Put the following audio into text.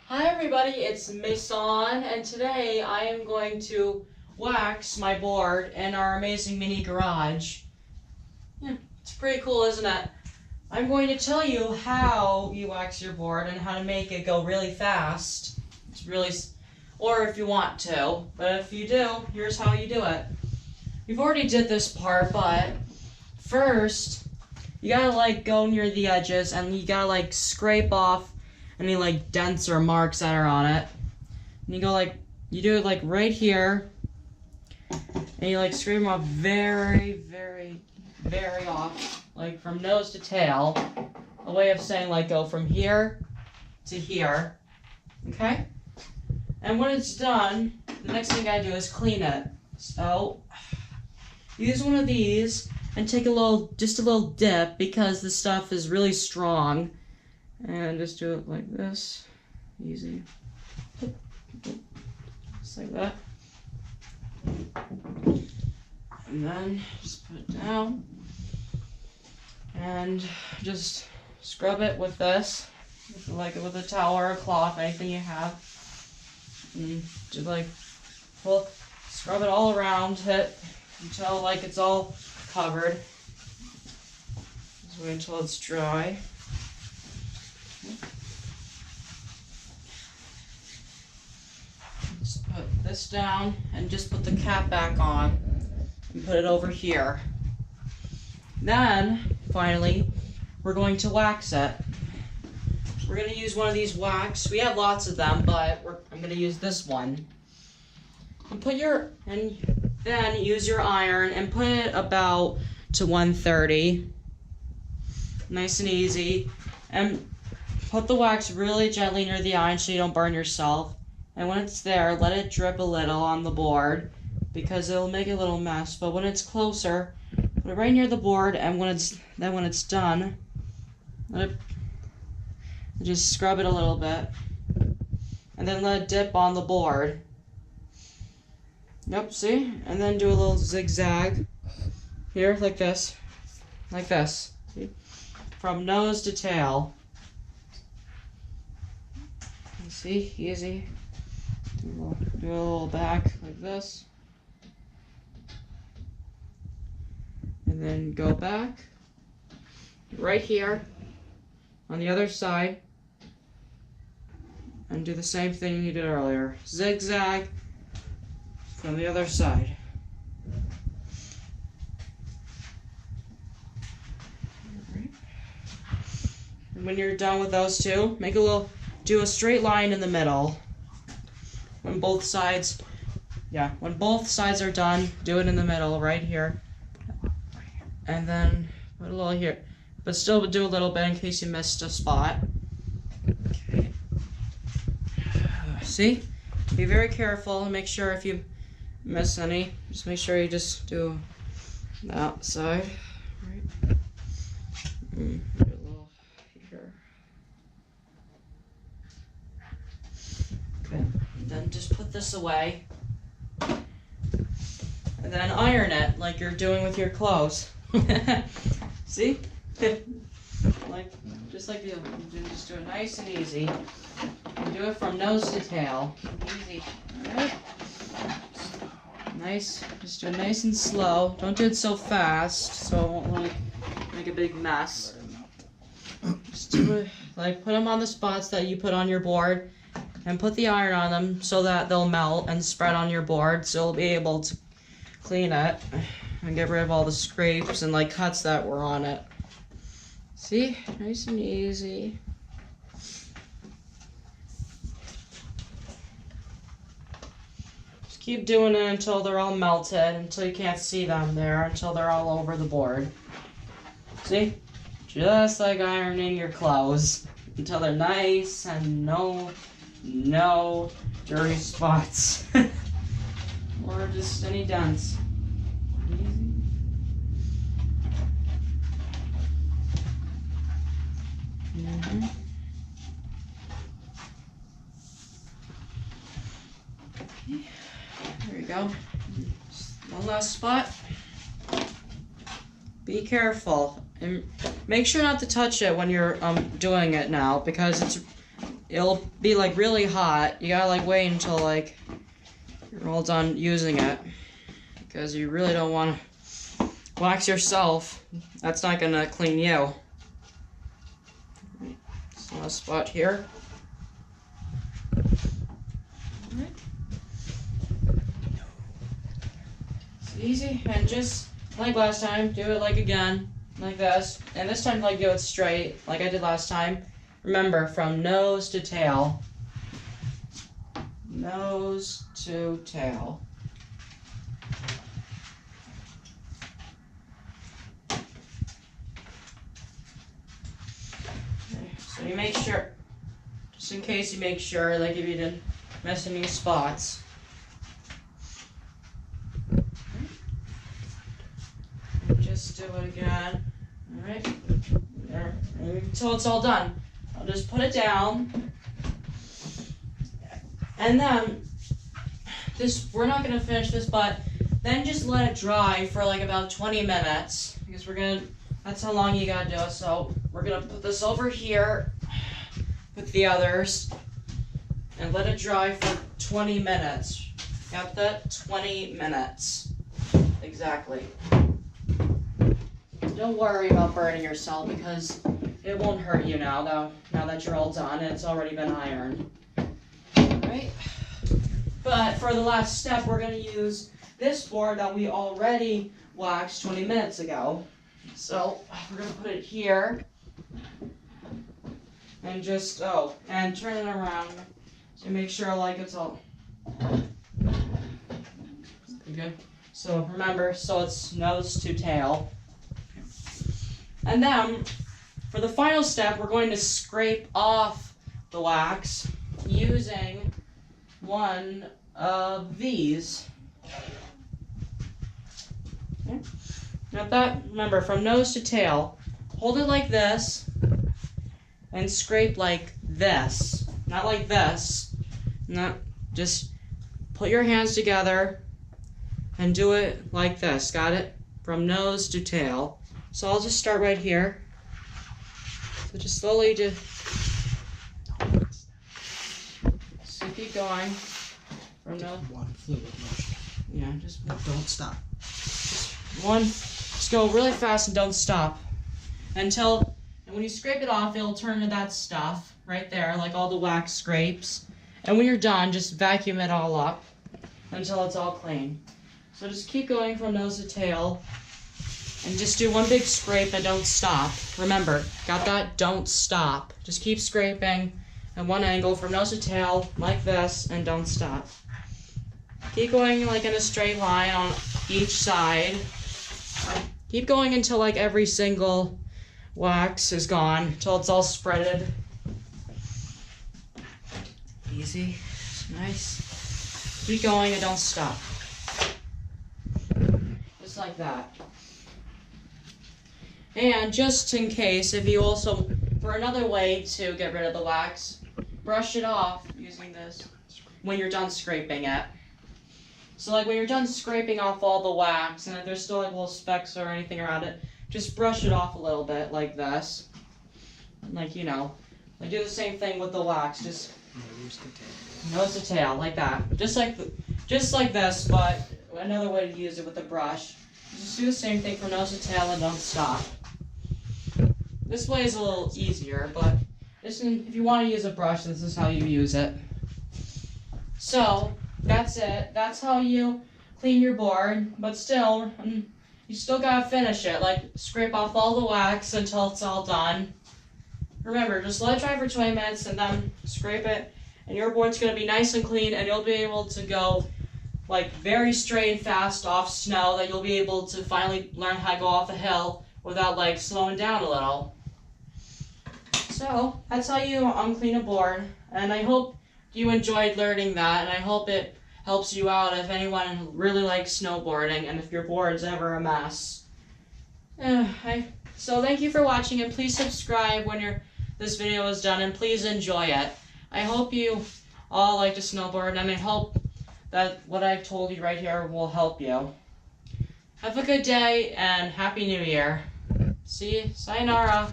Hi everybody, it's Mason, and today I am going to wax my board in our amazing mini garage. Yeah, it's pretty cool, isn't it? I'm going to tell you how you wax your board and how to make it go really fast. It's really, or if you want to, but if you do, here's how you do it. We've already did this part, but first, you gotta go near the edges and you gotta scrape off any dents or marks that are on it. And you go you do it right here, and you scrape them off very, very, very off, from nose to tail. A way of saying go from here to here, okay? And when it's done, the next thing I do is clean it. So use one of these and take just a little dip because the stuff is really strong. And just do it like this. Easy. Just like that. And then just put it down. And just scrub it with this. With a towel or a cloth, anything you have. And just scrub it all around it until it's all covered. Just wait until it's dry. Just put this down and just put the cap back on and put it over here. Then, finally, we're going to wax it. We're going to use one of these wax. We have lots of them, but I'm going to use this one. And then use your iron and put it about to 130. Nice and easy. And put the wax really gently near the iron so you don't burn yourself. And when it's there, let it drip a little on the board because it'll make a little mess. But when it's closer, put it right near the board, and when it's done, just scrub it a little bit. And then let it dip on the board. Yep, see? And then do a little zigzag here, like this. Like this. See? From nose to tail. See, easy. Do a little back like this. And then go back. Right here. On the other side. And do the same thing you did earlier. Zigzag from the other side. Alright. And when you're done with those two, do a straight line in the middle. When both sides are done, do it in the middle, right here. And then put a little here. But still do a little bit in case you missed a spot. Okay. See? Be very careful and make sure if you miss any, just make sure you just do the outside. Right. Do a little here. Okay. Then just put this away. And then iron it like you're doing with your clothes. See? Just like you just do it nice and easy. And do it from nose to tail. Easy. Alright. Nice. Just do it nice and slow. Don't do it so fast so it won't make a big mess. Just do it put them on the spots that you put on your board. And put the iron on them so that they'll melt and spread on your board, so you'll be able to clean it and get rid of all the scrapes and cuts that were on it. See? Nice and easy. Just keep doing it until they're all melted, until you can't see them there, until they're all over the board. See? Just like ironing your clothes, until they're nice and no dirty spots or just any dents. Easy. There you go. Just one last spot. Be careful and make sure not to touch it when you're doing it now, because it'll be like really hot. You gotta like wait until like you're all done using it, because you really don't want to wax yourself. That's not gonna clean you. Just a spot here. Alright. It's easy, and just like last time, do it like again, like this. And this time, like, do it straight, like I did last time. Remember, from nose to tail. Nose to tail. Okay, so you make sure, just in case you make sure, like if you didn't miss any spots. Just do it again. Alright? There. Until it's all done. I'll just put it down. And then we're not gonna finish this, but then just let it dry for like about 20 minutes. Because that's how long you gotta do it. So we're gonna put this over here with the others and let it dry for 20 minutes. Got that? 20 minutes. Exactly. Don't worry about burning yourself, because it won't hurt you now that you're all done and it's already been ironed. Alright? But for the last step, we're going to use this board that we already waxed 20 minutes ago. So we're going to put it here and just, and turn it around to make sure like it's all good. So remember, so it's nose to tail. And then, for the final step, we're going to scrape off the wax using one of these. Okay. Got that? Remember, from nose to tail, hold it like this and scrape like this. Not like this. Not just put your hands together and do it like this. Got it? From nose to tail. So I'll just start right here. So just slowly so keep going. From nose. One fluid motion. Yeah, just don't stop. Just go really fast and don't stop. And when you scrape it off, it'll turn to that stuff right there, like all the wax scrapes. And when you're done, just vacuum it all up until it's all clean. So just keep going from nose to tail. And just do one big scrape and don't stop. Remember, got that? Don't stop. Just keep scraping at one angle from nose to tail, like this, and don't stop. Keep going like in a straight line on each side. Keep going until like every single wax is gone, until it's all spreaded. Easy. Nice. Keep going and don't stop. Just like that. And just in case, if you also, for another way to get rid of the wax, brush it off using this when you're done scraping it. So like when you're done scraping off all the wax, and if there's still like little specks or anything around it, just brush it off a little bit like this. Like, you know, like do the same thing with the wax, just nose to tail, like that. Just like this, but another way to use it with the brush. Just do the same thing from nose to tail and don't stop. This way is a little easier, but if you want to use a brush, this is how you use it. So, that's it. That's how you clean your board, but still, you still gotta finish it. Like, scrape off all the wax until it's all done. Remember, just let it dry for 20 minutes and then scrape it, and your board's gonna be nice and clean, and you'll be able to go like very straight and fast off snow, that you'll be able to finally learn how to go off a hill without like slowing down a little. So that's how you unclean a board, and I hope you enjoyed learning that, and I hope it helps you out if anyone really likes snowboarding and if your board's ever a mess. So thank you for watching, and please subscribe when this video is done, and please enjoy it. I hope you all like to snowboard, and I hope that what I told you right here will help you. Have a good day, and Happy New Year. See you. Sayonara.